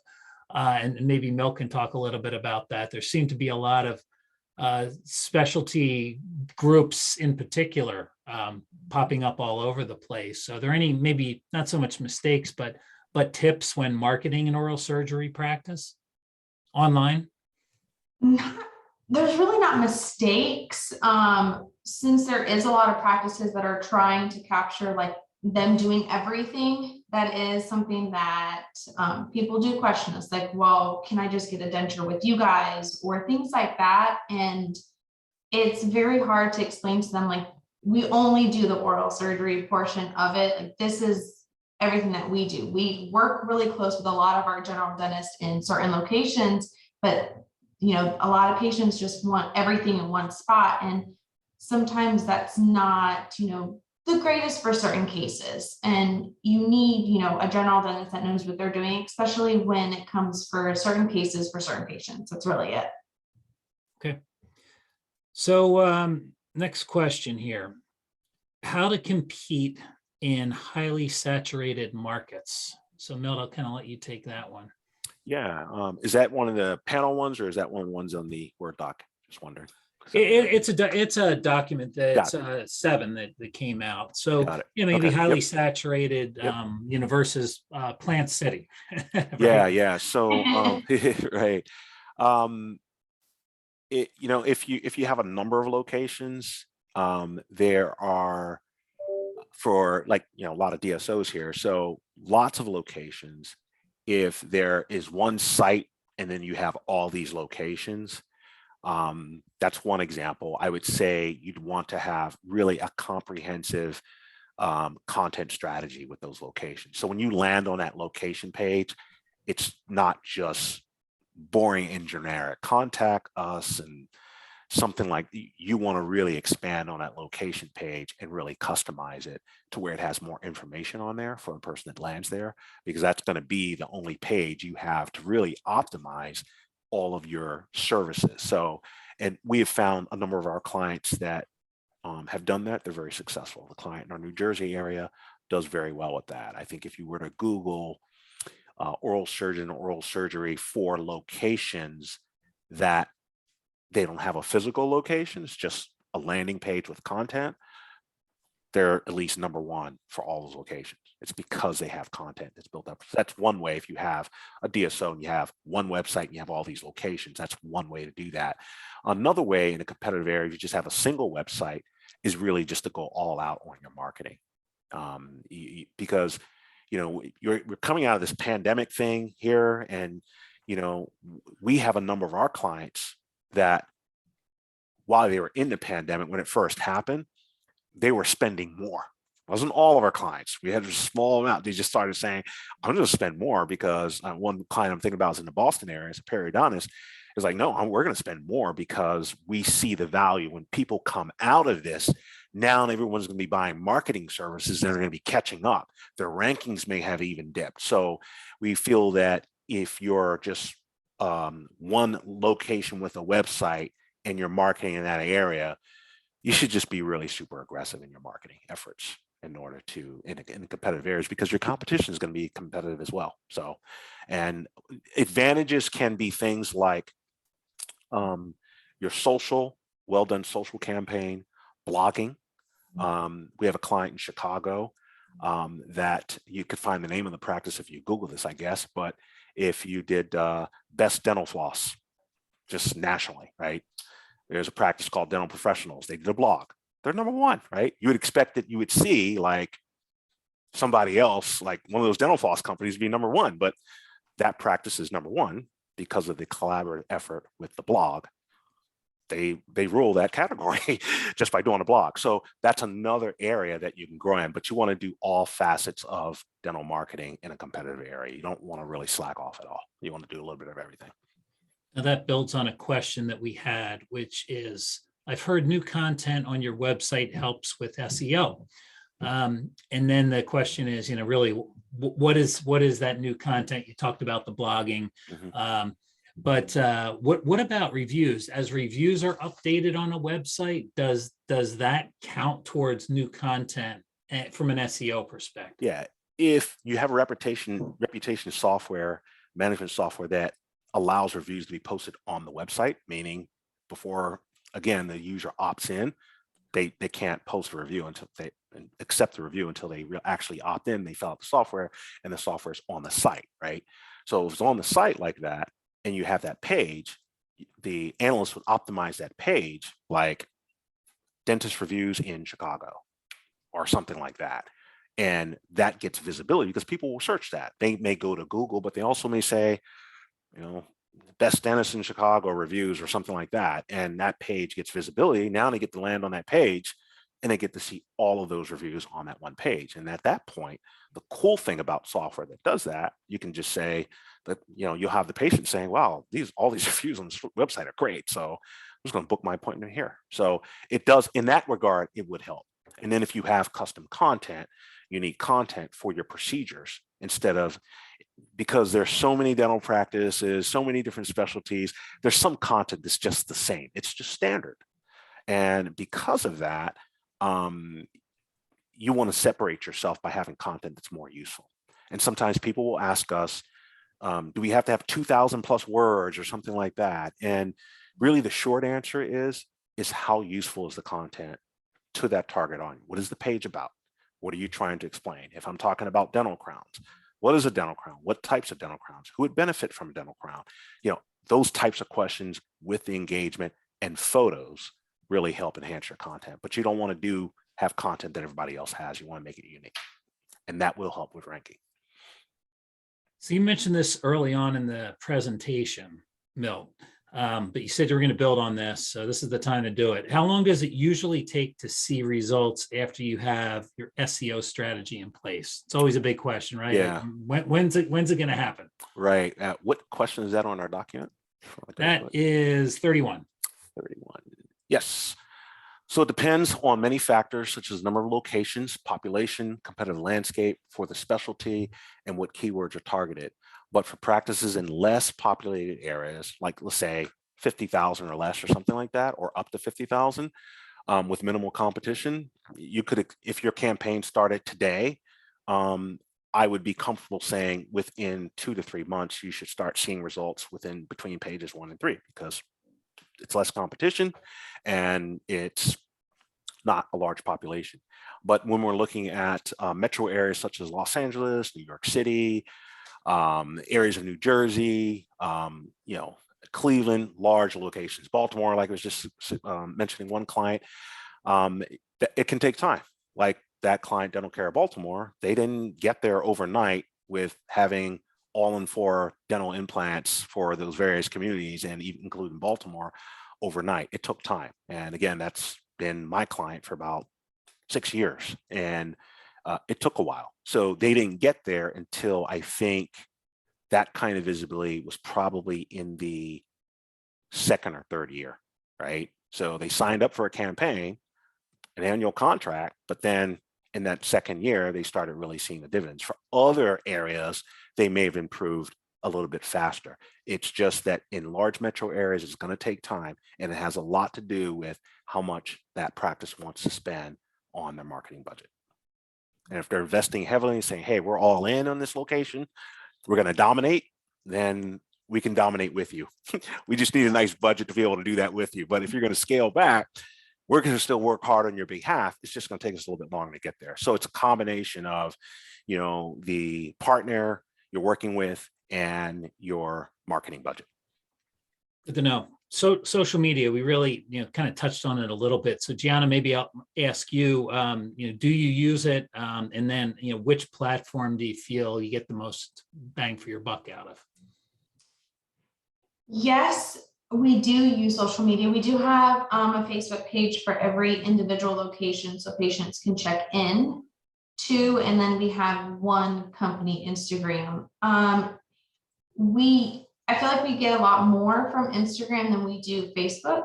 and maybe Mel can talk a little bit about that. There seem to be a lot of specialty groups in particular popping up all over the place. So are there any, maybe not so much mistakes, but tips when marketing an oral surgery practice online? There's really not mistakes, since there is a lot of practices that are trying to capture like them doing everything. That is something that people do question us, like, well, can I just get a denture with you guys, or things like that? And it's very hard to explain to them, like, we only do the oral surgery portion of it. Like, this is everything that we do. We work really close with a lot of our general dentists in certain locations, but a lot of patients just want everything in one spot. And sometimes that's not, the greatest for certain cases. And you need, a general dentist that knows what they're doing, especially when it comes for certain cases for certain patients. That's really it. Okay. So next question here. How to compete in highly saturated markets. So Milt, I'll kind of let you take that one. Yeah. Is that one of the panel ones, or is that one of the ones on the Word doc? Just wondering. It's a document that's Got it. 7 that came out. So Got it. maybe Okay. highly Yep. saturated, Yep. versus Plant City. Yeah. Right? Yeah. So, right. If you have a number of locations, there are, for like, a lot of DSOs here. So lots of locations. If there is one site and then you have all these locations, that's one example. I would say you'd want to have really a comprehensive content strategy with those locations. So when you land on that location page, it's not just boring and generic. Contact us and something like, you want to really expand on that location page and really customize it to where it has more information on there for the person that lands there, because that's going to be the only page you have to really optimize all of your services. So, and we have found a number of our clients that have done that. They're very successful. The client in our New Jersey area does very well with that. I think if you were to Google oral surgeon or oral surgery for locations that they don't have a physical location, it's just a landing page with content, they're at least number 1 for all those locations. It's because they have content that's built up. So that's one way. If you have a DSO and you have one website and you have all these locations, that's one way to do that. Another way in a competitive area, if you just have a single website, is really just to go all out on your marketing. Because we're coming out of this pandemic thing here, and we have a number of our clients that, while they were in the pandemic, when it first happened, they were spending more. It wasn't all of our clients. We had a small amount. They just started saying, I'm going to spend more, because one client I'm thinking about is in the Boston area, it's a periodontist, is like, no, we're going to spend more because we see the value. When people come out of this, now everyone's going to be buying marketing services. They're going to be catching up. Their rankings may have even dipped. So we feel that if you're just one location with a website and you're marketing in that area, you should just be really super aggressive in your marketing efforts in order to, in competitive areas, because your competition is going to be competitive as well. So, and advantages can be things like your social, well done social campaign, blogging. We have a client in Chicago that you could find the name of the practice if you Google this, I guess. But if you did best dental floss, just nationally, right? There's a practice called Dental Professionals. They did a blog. They're number 1, right? You would expect that you would see like somebody else, like one of those dental floss companies, be number 1, but that practice is number 1 because of the collaborative effort with the blog. They rule that category just by doing a blog. So that's another area that you can grow in, but you want to do all facets of dental marketing in a competitive area. You don't want to really slack off at all. You want to do a little bit of everything. Now that builds on a question that we had, which is, I've heard new content on your website helps with SEO. And then the question is, really, what is that new content? You talked about the blogging, but what about reviews? As reviews are updated on a website, does that count towards new content from an SEO perspective? Yeah, if you have a reputation software, management software that allows reviews to be posted on the website, meaning before, again, the user opts in, they can't post a review until they accept the review until they actually opt in, they fill out the software, and the software is on the site, right? So if it's on the site like that, and you have that page, the analyst would optimize that page like dentist reviews in Chicago or something like that. And that gets visibility because people will search that. They may go to Google, but they also may say, best dentist in Chicago reviews or something like that. And that page gets visibility. Now they get to land on that page and they get to see all of those reviews on that one page. And at that point, the cool thing about software that does that, you can just say that, you'll have the patient saying, wow, all these reviews on this website are great. So I'm just going to book my appointment here. So it does, in that regard, it would help. And then if you have custom content, unique content for your procedures, instead of, because there's so many dental practices, so many different specialties, there's some content that's just the same. It's just standard. And because of that, you want to separate yourself by having content that's more useful. And sometimes people will ask us, do we have to have 2,000 plus words or something like that? And really the short answer is how useful is the content to that target audience? What is the page about? What are you trying to explain? If I'm talking about dental crowns, what is a dental crown? What types of dental crowns? Who would benefit from a dental crown? Those types of questions with the engagement and photos really help enhance your content. But you don't want to have content that everybody else has. You want to make it unique. And that will help with ranking. So you mentioned this early on in the presentation, Milt, but you said you were going to build on this. So this is the time to do it. How long does it usually take to see results after you have your SEO strategy in place? It's always a big question, right? Yeah. When's it going to happen? Right. What question is that on our document? That is 31. 31. Yes. So it depends on many factors, such as number of locations, population, competitive landscape for the specialty, and what keywords are targeted. But for practices in less populated areas, like let's say 50,000 or less or something like that, or up to 50,000 with minimal competition, you could, if your campaign started today, I would be comfortable saying within 2 to 3 months, you should start seeing results between pages 1 and 3, because it's less competition and it's not a large population. But when we're looking at metro areas such as Los Angeles, New York City, areas of New Jersey, Cleveland, large locations, Baltimore, like I was just mentioning one client, it can take time. Like that client, Dental Care of Baltimore, they didn't get there overnight with having all-in-4 dental implants for those various communities, and even including Baltimore, overnight. It took time. And again, that's been my client for about 6 years, and it took a while. So they didn't get there until, I think, that kind of visibility was probably in the 2nd or 3rd year, right? So they signed up for a campaign, an annual contract, but then in that 2nd year, they started really seeing the dividends. For other areas, they may have improved a little bit faster. It's just that in large metro areas, it's going to take time, and it has a lot to do with how much that practice wants to spend on their marketing budget. And if they're investing heavily and saying, hey, we're all in on this location, we're going to dominate, then we can dominate with you. We just need a nice budget to be able to do that with you. But if you're going to scale back, we're going to still work hard on your behalf. It's just going to take us a little bit longer to get there. So it's a combination of, the partner you're working with and your marketing budget. Good to know. So social media, we really, kind of touched on it a little bit. So Gianna, maybe I'll ask you, do you use it? And then, which platform do you feel you get the most bang for your buck out of? Yes, we do use social media. We do have a Facebook page for every individual location, so patients can check in to, and then we have one company Instagram. I feel like we get a lot more from Instagram than we do Facebook,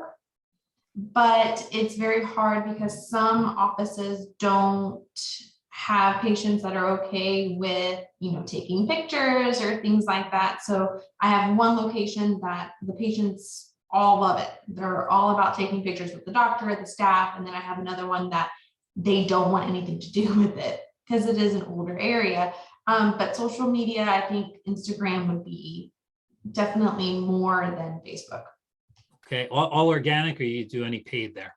but it's very hard because some offices don't have patients that are okay with, taking pictures or things like that. So I have one location that the patients all love it. They're all about taking pictures with the doctor, the staff. And then I have another one that they don't want anything to do with it because it is an older area. But social media, I think Instagram would be definitely more than Facebook. Okay, all organic, or you do any paid there?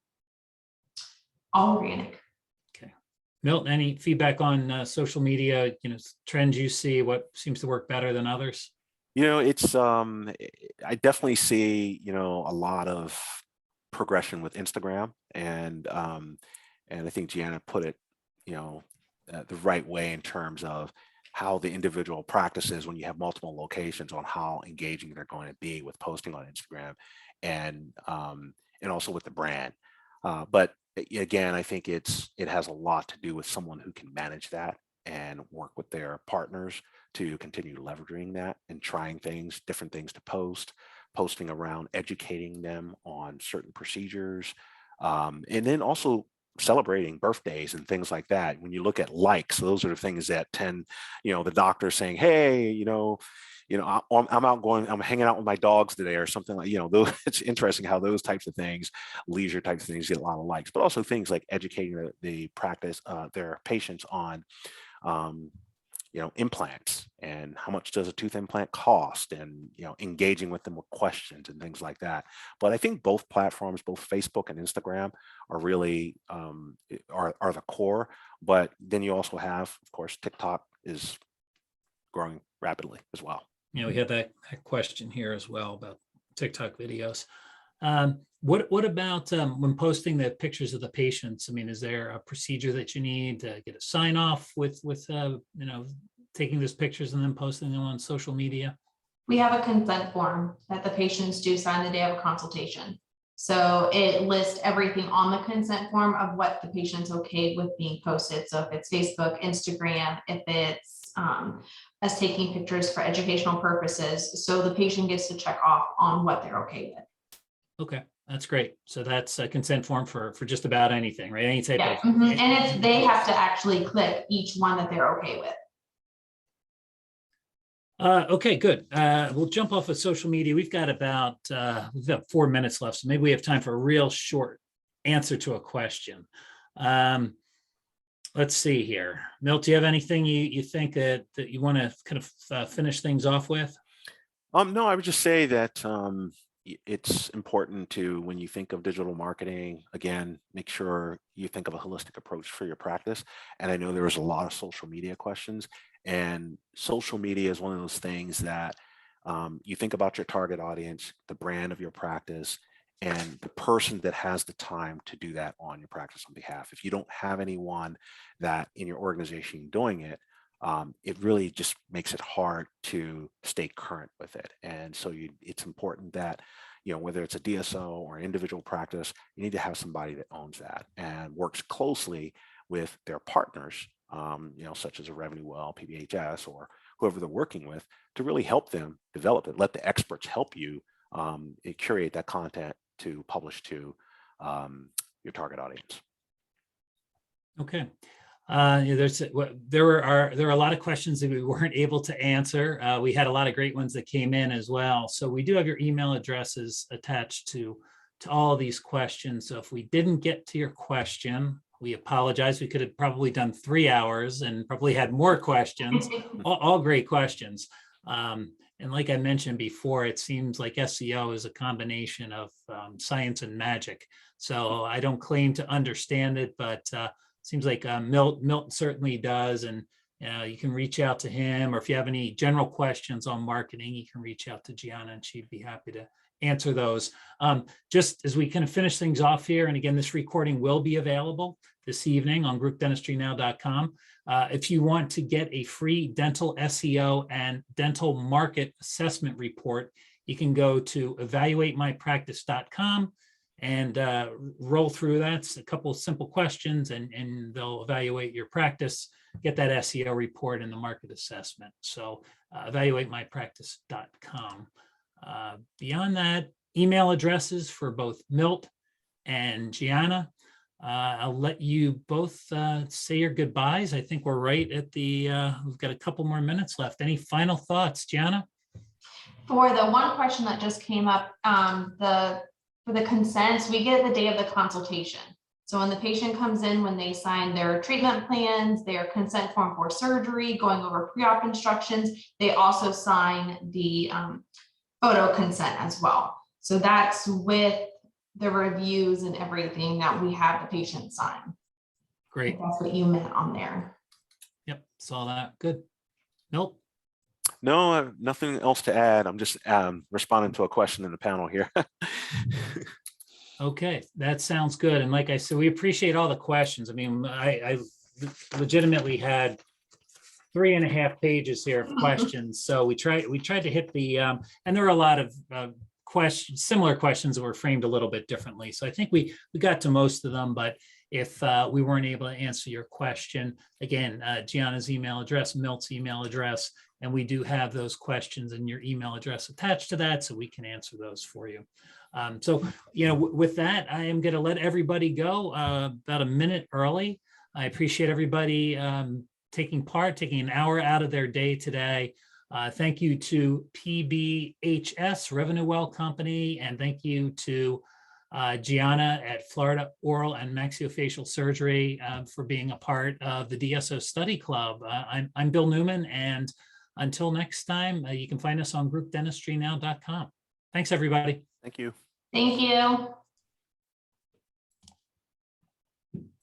All organic. Okay. Milton, any feedback on social media, trends you see, what seems to work better than others? It's I definitely see, a lot of progression with Instagram, and I think Gianna put it, the right way in terms of how the individual practices, when you have multiple locations, on how engaging they're going to be with posting on Instagram, and also with the brand. But again, I think it has a lot to do with someone who can manage that and work with their partners to continue leveraging that and trying different things to posting around educating them on certain procedures, and then also celebrating birthdays and things like that. When you look at likes, those are the things that tend, the doctor saying, hey, I'm out going, I'm hanging out with my dogs today or something like, those, it's interesting how those types of things, leisure types of things get a lot of likes, but also things like educating the practice, their patients on, implants and how much does a tooth implant cost, and, engaging with them with questions and things like that. But I think both platforms, both Facebook and Instagram, are really are the core. But then you also have, of course, TikTok is growing rapidly as well. We had that question here as well about TikTok videos. What about when posting the pictures of the patients? I mean, is there a procedure that you need to get a sign off with taking those pictures and then posting them on social media? We have a consent form that the patients do sign the day of a consultation. So it lists everything on the consent form of what the patient's okay with being posted. So if it's Facebook, Instagram, if it's us taking pictures for educational purposes, so the patient gets to check off on what they're okay with. Okay, that's great. So that's a consent form for just about anything, right? Any type Yeah. of. And they have to actually click each one that they're okay with. Okay, good. We'll jump off of social media. We've got 4 minutes left, so maybe we have time for a real short answer to a question. Let's see here. Milt, do you have anything you think that you want to kind of finish things off with? No, I would just say that it's important to, when you think of digital marketing, again, make sure you think of a holistic approach for your practice. And I know there was a lot of social media questions, and social media is one of those things that you think about your target audience, the brand of your practice, and the person that has the time to do that on your practice on behalf. If you don't have anyone that in your organization doing it, it really just makes it hard to stay current with it. And so it's important that, whether it's a DSO or an individual practice, you need to have somebody that owns that and works closely with their partners, such as a Revenue Well, PBHS, or whoever they're working with, to really help them develop it. Let the experts help you curate that content to publish to your target audience. Okay. There are a lot of questions that we weren't able to answer. We had a lot of great ones that came in as well. So we do have your email addresses attached to all of these questions. So if we didn't get to your question, we apologize. We could have probably done 3 hours and probably had more questions, all great questions. And like I mentioned before, it seems like SEO is a combination of science and magic. So I don't claim to understand it, but seems like Milt certainly does. And you can reach out to him, or if you have any general questions on marketing, you can reach out to Gianna and she'd be happy to answer those. Just as we kind of finish things off here, and again, this recording will be available this evening on groupdentistrynow.com. If you want to get a free dental SEO and dental market assessment report, you can go to evaluatemypractice.com and roll through that. It's a couple of simple questions, and they'll evaluate your practice, get that SEO report and the market assessment. So evaluatemypractice.com. Beyond that, email addresses for both Milt and Gianna. I'll let you both say your goodbyes. I think we're right at we've got a couple more minutes left. Any final thoughts, Gianna? For the one question that just came up, for the consents, we get the day of the consultation. So when the patient comes in, when they sign their treatment plans, their consent form for surgery, going over pre-op instructions, they also sign the photo consent as well. So that's with the reviews and everything that we have the patient sign. Great. If that's what you meant on there. Yep, saw that. Good. Nope. No, nothing else to add. I'm just responding to a question in the panel here. Okay, that sounds good. And like I said, we appreciate all the questions. I mean, I legitimately had 3.5 pages here of questions. So we tried to hit the, and there were a lot of similar questions that were framed a little bit differently. So I think we got to most of them, but if we weren't able to answer your question. Again, Gianna's email address, Milt's email address, and we do have those questions and your email address attached to that, so we can answer those for you. So, with that, I am going to let everybody go about a minute early. I appreciate everybody taking an hour out of their day today. Thank you to PBHS Revenue Well Company, and thank you to Gianna at Florida Oral and Maxillofacial Surgery for being a part of the DSO Study Club. I'm Bill Newman, and until next time, you can find us on groupdentistrynow.com. Thanks, everybody. Thank you. Thank you.